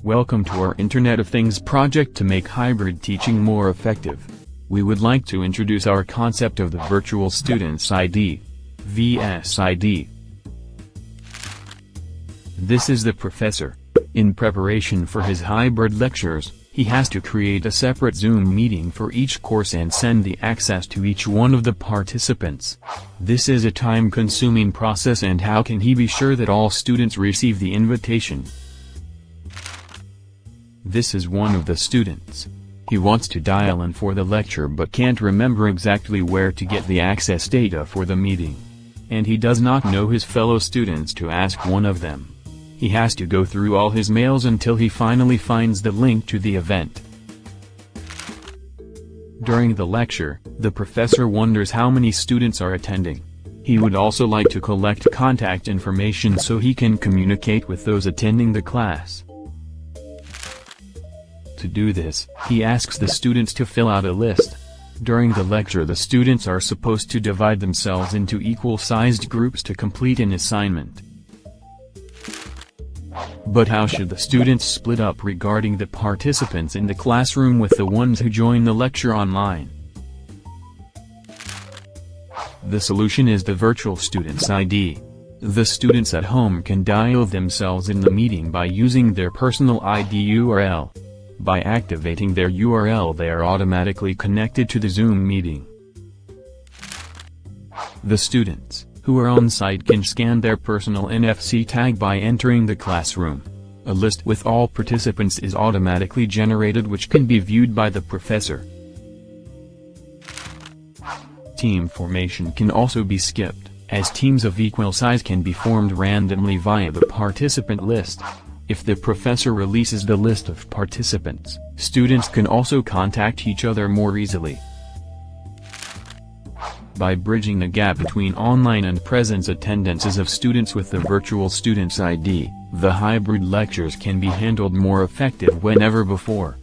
Welcome to our Internet of Things project to make hybrid teaching more effective. We would like to introduce our concept of the Virtual Student's ID, VSID. This is the professor. In preparation for his hybrid lectures, he has to create a separate Zoom meeting for each course and send the access to each one of the participants. This is a time-consuming process, and how can he be sure that all students receive the invitation? This is one of the students. He wants to dial in for the lecture but can't remember exactly where to get the access data for the meeting. And he does not know his fellow students to ask one of them. He has to go through all his mails until he finally finds the link to the event. During the lecture, the professor wonders how many students are attending. He would also like to collect contact information so he can communicate with those attending the class. To do this, he asks the students to fill out a list. During the lecture, the students are supposed to divide themselves into equal-sized groups to complete an assignment. But how should the students split up regarding the participants in the classroom with the ones who join the lecture online? The solution is the Virtual Student's ID. The students at home can dial themselves in the meeting by using their personal ID URL. By activating their URL, they are automatically connected to the Zoom meeting. The students who are on site can scan their personal NFC tag by entering the classroom. A list with all participants is automatically generated, which can be viewed by the professor. Team formation can also be skipped, as teams of equal size can be formed randomly via the participant list. If the professor releases the list of participants, students can also contact each other more easily. By bridging the gap between online and presence attendances of students with the Virtual Student's ID, the hybrid lectures can be handled more effective than ever before.